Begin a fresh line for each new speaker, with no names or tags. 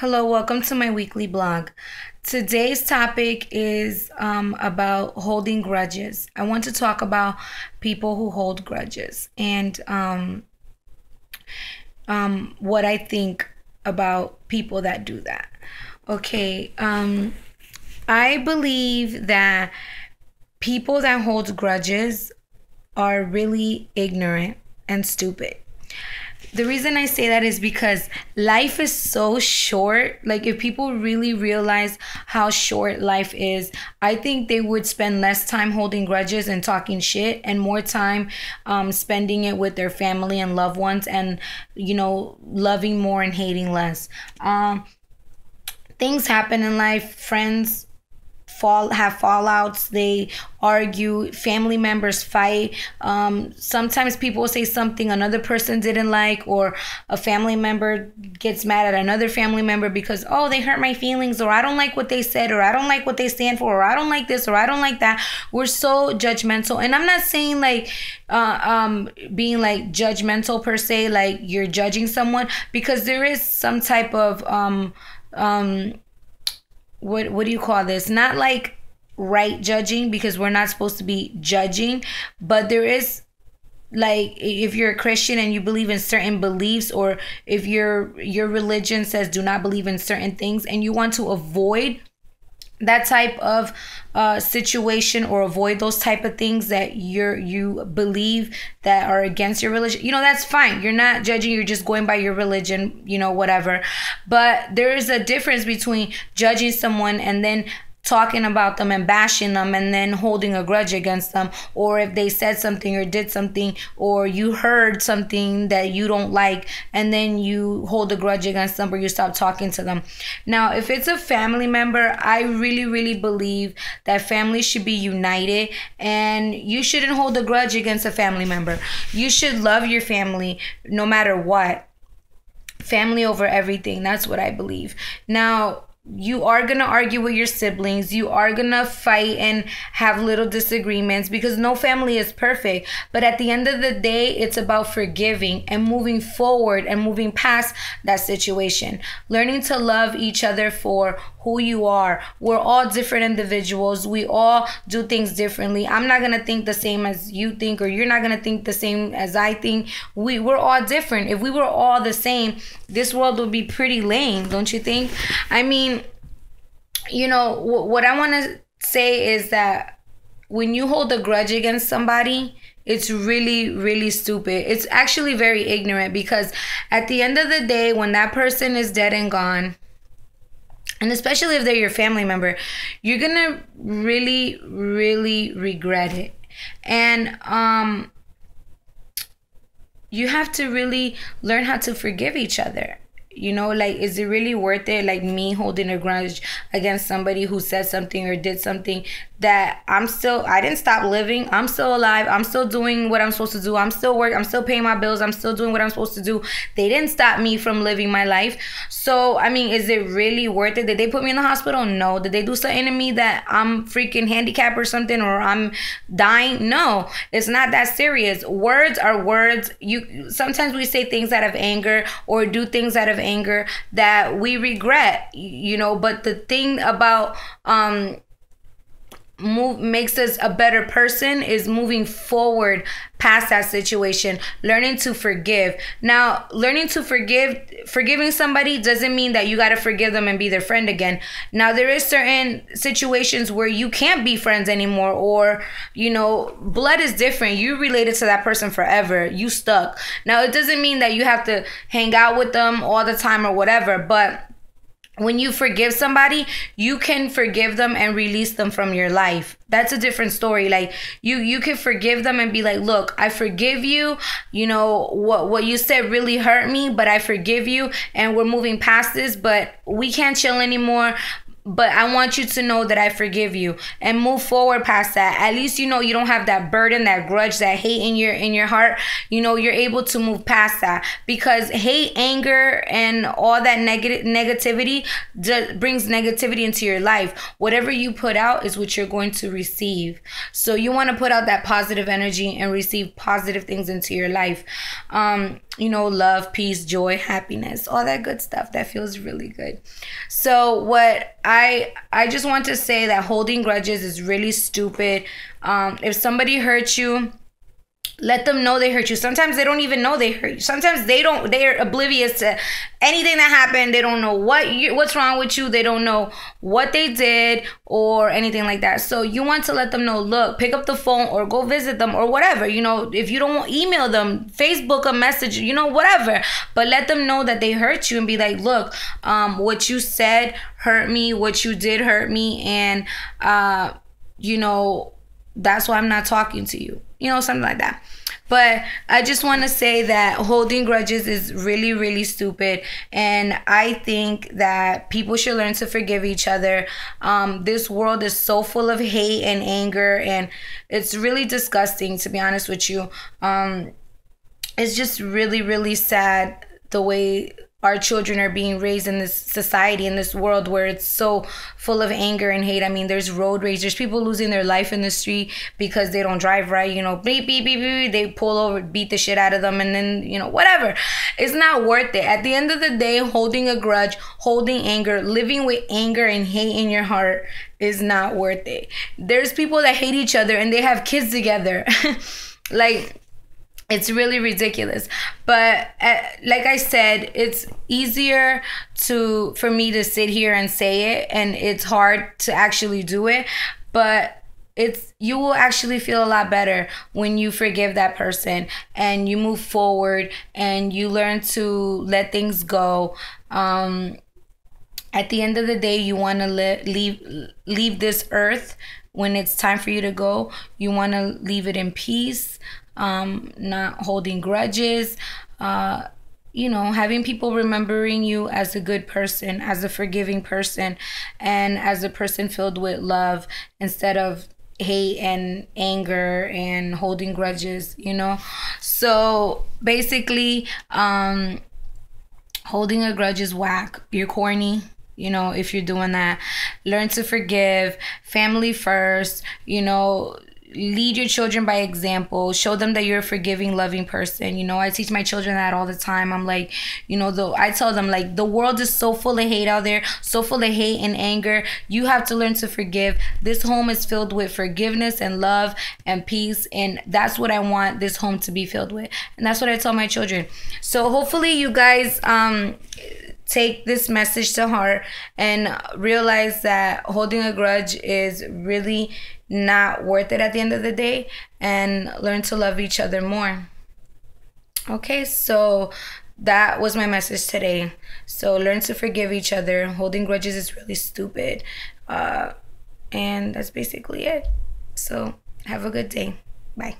Hello, welcome to my weekly blog. Today's topic is about holding grudges. I want to talk about people who hold grudges and what I think about people that do that. Okay, I believe that people that hold grudges are really ignorant and stupid. The reason I say that is because life is so short. Like, if people really realize how short life is, I think they would spend less time holding grudges and talking shit and more time spending it with their family and loved ones and, loving more and hating less. Things happen in life. Friends have fallouts, they argue, family members fight. Sometimes people say something another person didn't like, or a family member gets mad at another family member because, oh, they hurt my feelings, or I don't like what they said, or I don't like what they stand for, or I don't like this, or I don't like that. We're so judgmental. And I'm not saying like being like judgmental per se, like you're judging someone, because there is some type of what do you call this? Not like right judging, because we're not supposed to be judging, but there is, like, if you're a Christian and you believe in certain beliefs, or if your religion says do not believe in certain things and you want to avoid that type of situation, or avoid those type of things that you believe that are against your religion, that's fine. You're not judging, you're just going by your religion, whatever. But there is a difference between judging someone and then talking about them and bashing them and then holding a grudge against them, or if they said something or did something, or you heard something that you don't like and then you hold a grudge against them, or you stop talking to them. Now, if it's a family member, I really believe that families should be united, and you shouldn't hold a grudge against a family member. You should love your family no matter what. Family over everything. That's what I believe. Now, you are going to argue with your siblings. You are going to fight and have little disagreements, because no family is perfect. But at the end of the day, it's about forgiving and moving forward and moving past that situation. Learning to love each other for who you are. We're all different individuals. We all do things differently. I'm not going to think the same as you think, or you're not going to think the same as I think. We're all different. If we were all the same, this world would be pretty lame, don't you think? I mean, what I want to say is that when you hold a grudge against somebody, it's really stupid. It's actually very ignorant, because at the end of the day, when that person is dead and gone, and especially if they're your family member, you're gonna really regret it. And you have to really learn how to forgive each other. Like, is it really worth it? Like, me holding a grudge against somebody who said something or did something that I didn't stop living. I'm still alive. I'm still doing what I'm supposed to do. I'm still working. I'm still paying my bills. I'm still doing what I'm supposed to do. They didn't stop me from living my life. So, I mean, is it really worth it? Did they put me in the hospital? No. Did they do something to me that I'm freaking handicapped or something, or I'm dying? No, it's not that serious. Words are words. Sometimes we say things out of anger, or do things out of anger that we regret, but the thing about makes us a better person is moving forward past that situation, learning to forgive. Now, forgiving somebody doesn't mean that you got to forgive them and be their friend again. Now, there is certain situations where you can't be friends anymore, or blood is different. You related to that person forever. You stuck. Now, it doesn't mean that you have to hang out with them all the time or whatever, but when you forgive somebody, you can forgive them and release them from your life. That's a different story. Like, you can forgive them and be like, look, I forgive you. What you said really hurt me, but I forgive you, and we're moving past this, but we can't chill anymore. but I want you to know that I forgive you and move forward past that. At least you know you don't have that burden, that grudge, that hate in your heart. You know, you're able to move past that, because hate, anger, and all that negativity just brings negativity into your life. Whatever you put out is what you're going to receive. So you want to put out that positive energy and receive positive things into your life. You know, love, peace, joy, happiness, all that good stuff that feels really good. So what I just want to say that holding grudges is really stupid. If somebody hurts you, let them know they hurt you. Sometimes they don't even know they hurt you. Sometimes they're oblivious to anything that happened. They don't know what's wrong with you. They don't know what they did or anything like that. So you want to let them know, look, pick up the phone or go visit them or whatever. You know, if you don't email them, Facebook a message, you know, whatever. But let them know that they hurt you and be like, look, what you said hurt me. What you did hurt me. And, you know, that's why I'm not talking to you. You know, something like that. But I just want to say that holding grudges is really, really stupid. And I think that people should learn to forgive each other. This world is so full of hate and anger, and it's really disgusting, to be honest with you. It's just really, really sad the way our children are being raised in this society, in this world where it's so full of anger and hate. I mean, there's road rage. There's people losing their life in the street because they don't drive right. You know, beep, beep, beep, beep. They pull over, beat the shit out of them, and then, you know, whatever. It's not worth it. At the end of the day, holding a grudge, holding anger, living with anger and hate in your heart is not worth it. There's people that hate each other and they have kids together. Like, it's really ridiculous. But like I said, it's easier for me to sit here and say it, and it's hard to actually do it. But you will actually feel a lot better when you forgive that person and you move forward and you learn to let things go. At the end of the day, you want to leave this earth. When it's time for you to go, you want to leave it in peace. Not holding grudges, you know, having people remembering you as a good person, as a forgiving person, and as a person filled with love instead of hate and anger and holding grudges, you know. So basically, holding a grudge is whack. You're corny. You know, if you're doing that, learn to forgive, family first, you know. Lead your children by example. Show them that you're a forgiving, loving person. You know, I teach my children that all the time. I'm like, you know, I tell them, like, the world is so full of hate out there, so full of hate and anger. You have to learn to forgive. This home is filled with forgiveness and love and peace. And that's what I want this home to be filled with. And that's what I tell my children. So hopefully you guys take this message to heart and realize that holding a grudge is really not worth it at the end of the day, and learn to love each other more. Okay, so that was my message today. So learn to forgive each other. Holding grudges is really stupid. And that's basically it. So have a good day. Bye.